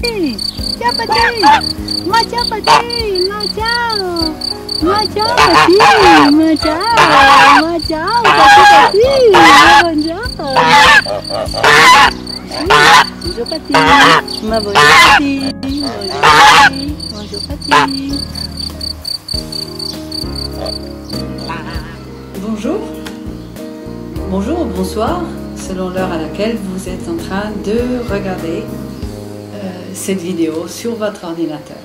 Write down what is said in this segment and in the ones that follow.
Ciao Pati! Ma ciao Pati! Ma ciao! Ma ciao Pati! Ma ciao! Ma ciao Pati! Buongiorno! Bonjour Pati! Ma bonjour Pati! Bonjour Pati! Bonjour Pati! Bonjour, bonjour ou bonsoir, selon l'heure à laquelle vous êtes en train de regarder cette vidéo sur votre ordinateur.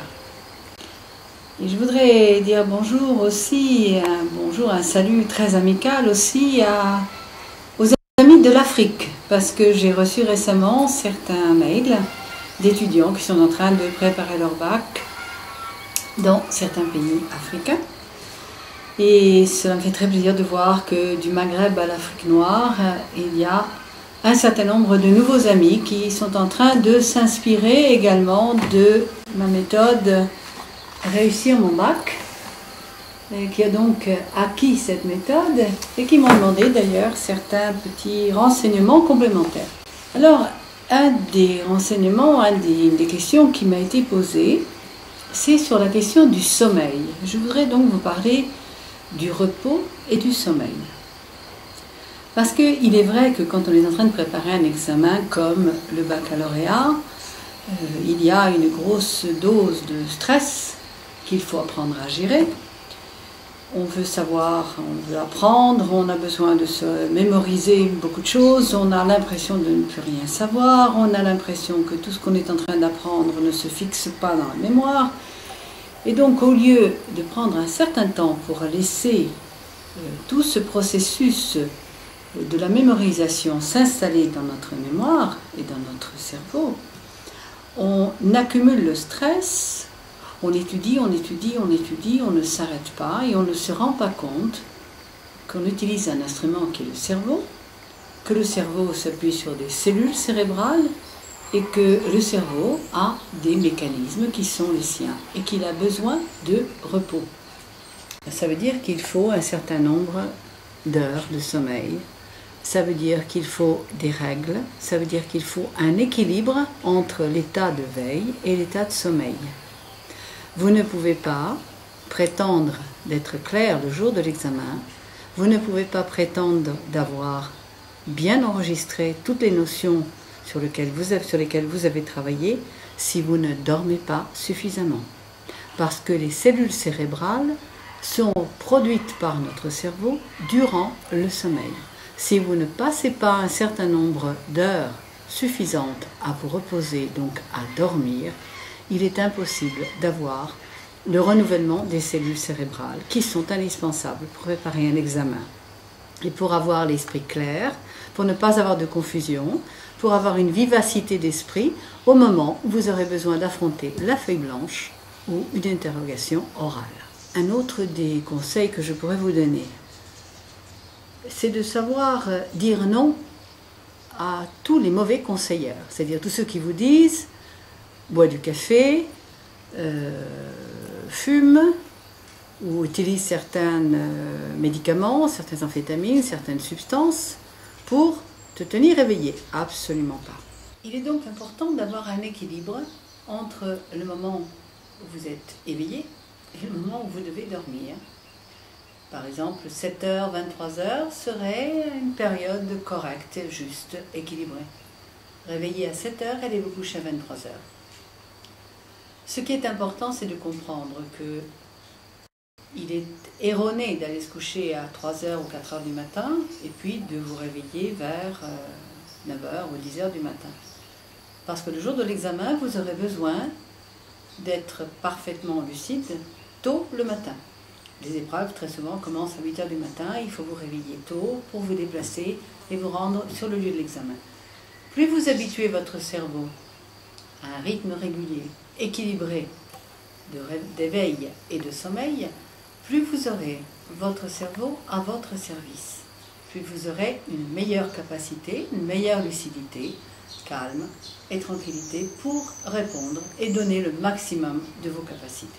Et je voudrais dire bonjour aussi, un salut très amical aussi aux amis de l'Afrique, parce que j'ai reçu récemment certains mails d'étudiants qui sont en train de préparer leur bac dans certains pays africains. Et cela me fait très plaisir de voir que du Maghreb à l'Afrique noire, il y a un certain nombre de nouveaux amis qui sont en train de s'inspirer également de ma méthode Réussir mon bac, qui a donc acquis cette méthode et qui m'ont demandé d'ailleurs certains petits renseignements complémentaires. Alors, un des renseignements, des questions qui m'a été posée, c'est sur la question du sommeil. Je voudrais donc vous parler du repos et du sommeil. Parce qu'il est vrai que quand on est en train de préparer un examen comme le baccalauréat, il y a une grosse dose de stress qu'il faut apprendre à gérer. On veut savoir, on veut apprendre, on a besoin de se mémoriser beaucoup de choses, on a l'impression de ne plus rien savoir, on a l'impression que tout ce qu'on est en train d'apprendre ne se fixe pas dans la mémoire. Et donc, au lieu de prendre un certain temps pour laisser tout ce processus de la mémorisation s'installer dans notre mémoire et dans notre cerveau, on accumule le stress, on étudie, on étudie, on étudie, on ne s'arrête pas et on ne se rend pas compte qu'on utilise un instrument qui est le cerveau, que le cerveau s'appuie sur des cellules cérébrales et que le cerveau a des mécanismes qui sont les siens et qu'il a besoin de repos. Ça veut dire qu'il faut un certain nombre d'heures de sommeil, ça veut dire qu'il faut des règles, ça veut dire qu'il faut un équilibre entre l'état de veille et l'état de sommeil. Vous ne pouvez pas prétendre d'être clair le jour de l'examen, vous ne pouvez pas prétendre d'avoir bien enregistré toutes les notions sur lesquelles vous avez travaillé si vous ne dormez pas suffisamment. Parce que les cellules cérébrales sont produites par notre cerveau durant le sommeil. Si vous ne passez pas un certain nombre d'heures suffisantes à vous reposer, donc à dormir, il est impossible d'avoir le renouvellement des cellules cérébrales qui sont indispensables pour préparer un examen. Et pour avoir l'esprit clair, pour ne pas avoir de confusion, pour avoir une vivacité d'esprit au moment où vous aurez besoin d'affronter la feuille blanche ou une interrogation orale. Un autre des conseils que je pourrais vous donner, c'est de savoir dire non à tous les mauvais conseilleurs, c'est-à-dire tous ceux qui vous disent « bois du café », fume ou utilise certains médicaments, certaines amphétamines, certaines substances pour te tenir éveillé. Absolument pas. Il est donc important d'avoir un équilibre entre le moment où vous êtes éveillé et le moment où vous devez dormir. Par exemple, 7h, 23h serait une période correcte, juste, équilibrée. Réveillez à 7h, allez vous coucher à 23h. Ce qui est important, c'est de comprendre que il est erroné d'aller se coucher à 3h ou 4h du matin et puis de vous réveiller vers 9h ou 10h du matin. Parce que le jour de l'examen, vous aurez besoin d'être parfaitement lucide tôt le matin. Les épreuves, très souvent, commencent à 8h du matin. Il faut vous réveiller tôt pour vous déplacer et vous rendre sur le lieu de l'examen. Plus vous habituez votre cerveau à un rythme régulier, équilibré d'éveil et de sommeil, plus vous aurez votre cerveau à votre service. Plus vous aurez une meilleure capacité, une meilleure lucidité, calme et tranquillité pour répondre et donner le maximum de vos capacités.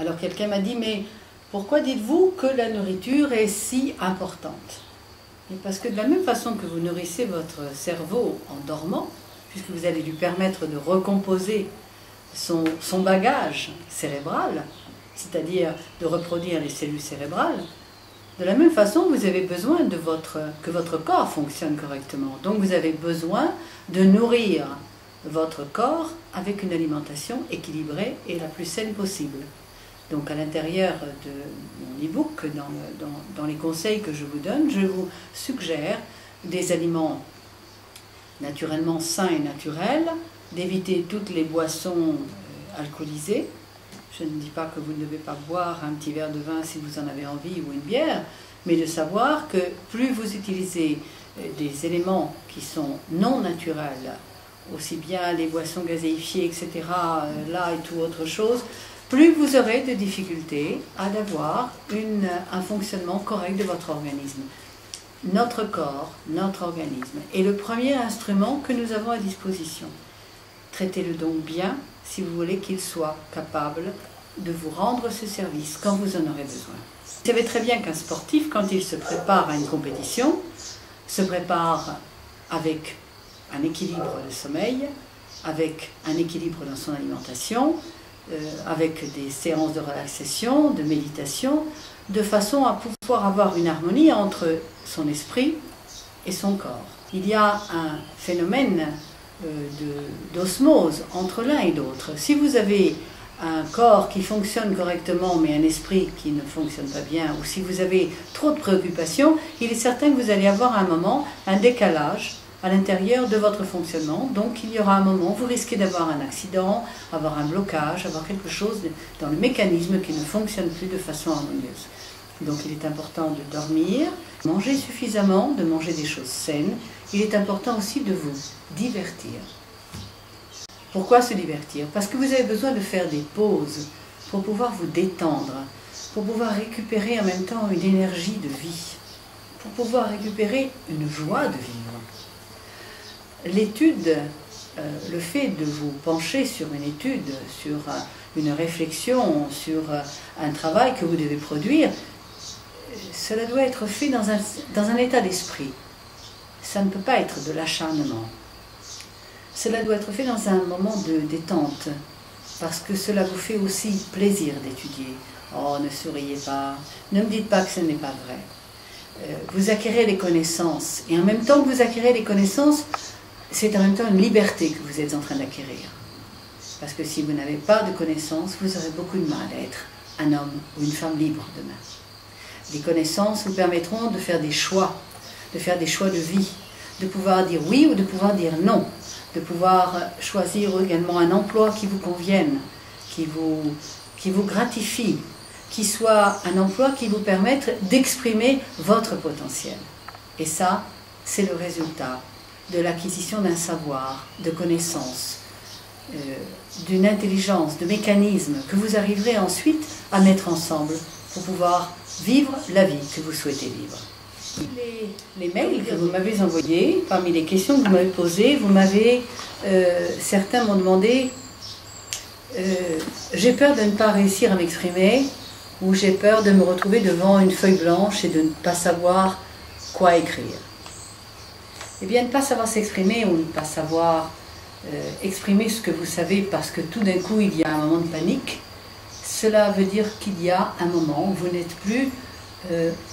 Alors quelqu'un m'a dit, mais pourquoi dites-vous que la nourriture est si importante? Et parce que de la même façon que vous nourrissez votre cerveau en dormant, puisque vous allez lui permettre de recomposer son bagage cérébral, c'est-à-dire de reproduire les cellules cérébrales. De la même façon, vous avez besoin que votre corps fonctionne correctement. Donc vous avez besoin de nourrir votre corps avec une alimentation équilibrée et la plus saine possible. Donc à l'intérieur de mon e-book, dans les conseils que je vous donne, je vous suggère des aliments naturellement sains et naturels, d'éviter toutes les boissons alcoolisées. Je ne dis pas que vous ne devez pas boire un petit verre de vin si vous en avez envie ou une bière, mais de savoir que plus vous utilisez des éléments qui sont non naturels, aussi bien les boissons gazéifiées, etc., là et tout autre chose, plus vous aurez de difficultés à avoir un fonctionnement correct de votre organisme. Notre corps, notre organisme est le premier instrument que nous avons à disposition. Traitez-le donc bien si vous voulez qu'il soit capable de vous rendre ce service quand vous en aurez besoin. Vous savez très bien qu'un sportif, quand il se prépare à une compétition, se prépare avec un équilibre de sommeil, avec un équilibre dans son alimentation, avec des séances de relaxation, de méditation, de façon à pouvoir avoir une harmonie entre son esprit et son corps. Il y a un phénomène d'osmose entre l'un et l'autre. Si vous avez un corps qui fonctionne correctement mais un esprit qui ne fonctionne pas bien, ou si vous avez trop de préoccupations, il est certain que vous allez avoir à un moment un décalage à l'intérieur de votre fonctionnement. Donc il y aura un moment où vous risquez d'avoir un accident, avoir un blocage, avoir quelque chose dans le mécanisme qui ne fonctionne plus de façon harmonieuse. Donc il est important de dormir, manger suffisamment, de manger des choses saines. Il est important aussi de vous divertir. Pourquoi se divertir? Parce que vous avez besoin de faire des pauses pour pouvoir vous détendre, pour pouvoir récupérer en même temps une énergie de vie, pour pouvoir récupérer une joie de vivre. L'étude, le fait de vous pencher sur une étude, sur une réflexion, sur un travail que vous devez produire, cela doit être fait dans un état d'esprit. Ça ne peut pas être de l'acharnement. Cela doit être fait dans un moment de détente, parce que cela vous fait aussi plaisir d'étudier. Oh, ne souriez pas, ne me dites pas que ce n'est pas vrai. Vous acquérez les connaissances, et en même temps que vous acquérez les connaissances, c'est en même temps une liberté que vous êtes en train d'acquérir. Parce que si vous n'avez pas de connaissances, vous aurez beaucoup de mal à être un homme ou une femme libre demain. Les connaissances vous permettront de faire des choix de vie, de pouvoir dire oui ou de pouvoir dire non, de pouvoir choisir également un emploi qui vous convienne, qui vous gratifie, qui soit un emploi qui vous permette d'exprimer votre potentiel. Et ça, c'est le résultat de l'acquisition d'un savoir, de connaissances, d'une intelligence, de mécanismes que vous arriverez ensuite à mettre ensemble pour pouvoir vivre la vie que vous souhaitez vivre. Les mails que vous m'avez envoyés, parmi les questions que vous m'avez posées, certains m'ont demandé j'ai peur de ne pas réussir à m'exprimer, ou j'ai peur de me retrouver devant une feuille blanche et de ne pas savoir quoi écrire. Eh bien, ne pas savoir s'exprimer ou ne pas savoir exprimer ce que vous savez parce que tout d'un coup il y a un moment de panique, cela veut dire qu'il y a un moment où vous n'êtes plus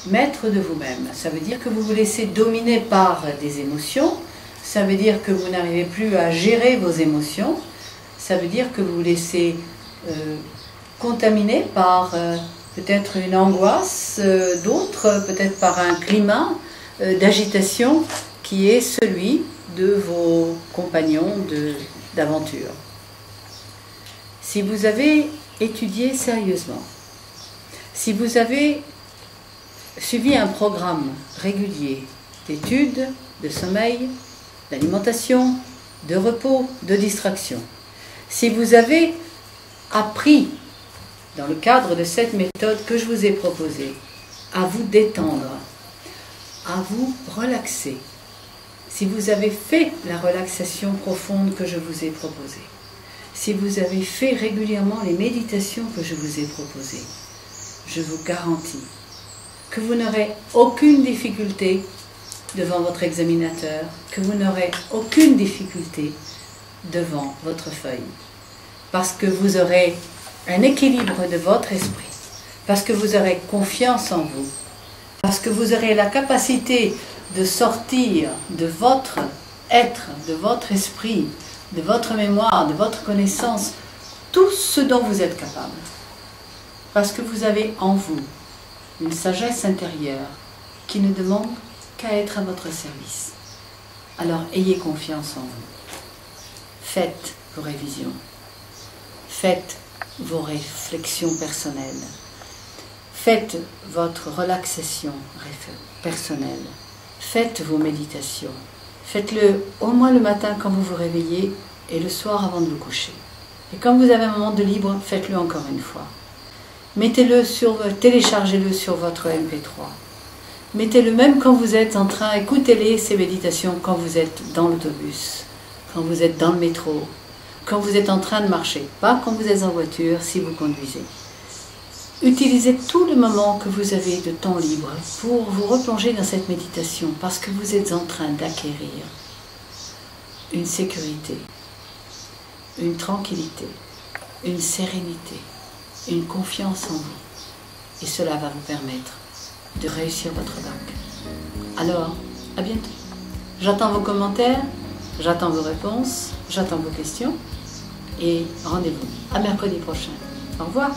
maître de vous-même. Ça veut dire que vous vous laissez dominer par des émotions, ça veut dire que vous n'arrivez plus à gérer vos émotions, ça veut dire que vous vous laissez contaminer par peut-être une angoisse, d'autres peut-être par un climat d'agitation qui est celui de vos compagnons d'aventure. Si vous avez étudié sérieusement, si vous avez suivi un programme régulier d'études, de sommeil, d'alimentation, de repos, de distraction, si vous avez appris, dans le cadre de cette méthode que je vous ai proposée, à vous détendre, à vous relaxer, si vous avez fait la relaxation profonde que je vous ai proposée, si vous avez fait régulièrement les méditations que je vous ai proposées, je vous garantis que vous n'aurez aucune difficulté devant votre examinateur, que vous n'aurez aucune difficulté devant votre feuille. Parce que vous aurez un équilibre de votre esprit. Parce que vous aurez confiance en vous. Parce que vous aurez la capacité de sortir de votre être, de votre esprit, de votre mémoire, de votre connaissance, tout ce dont vous êtes capable. Parce que vous avez en vous une sagesse intérieure qui ne demande qu'à être à votre service. Alors ayez confiance en vous. Faites vos révisions. Faites vos réflexions personnelles. Faites votre relaxation personnelle. Faites vos méditations. Faites-le au moins le matin quand vous vous réveillez et le soir avant de vous coucher. Et quand vous avez un moment de libre, faites-le encore une fois. Téléchargez-le sur votre MP3. Mettez-le même quand vous êtes en train, écoutez-les, ces méditations, quand vous êtes dans l'autobus, quand vous êtes dans le métro, quand vous êtes en train de marcher, pas quand vous êtes en voiture, si vous conduisez. Utilisez tout le moment que vous avez de temps libre pour vous replonger dans cette méditation, parce que vous êtes en train d'acquérir une sécurité, une tranquillité, une sérénité, une confiance en vous. Et cela va vous permettre de réussir votre bac. Alors, à bientôt. J'attends vos commentaires, j'attends vos réponses, j'attends vos questions et rendez-vous à mercredi prochain. Au revoir.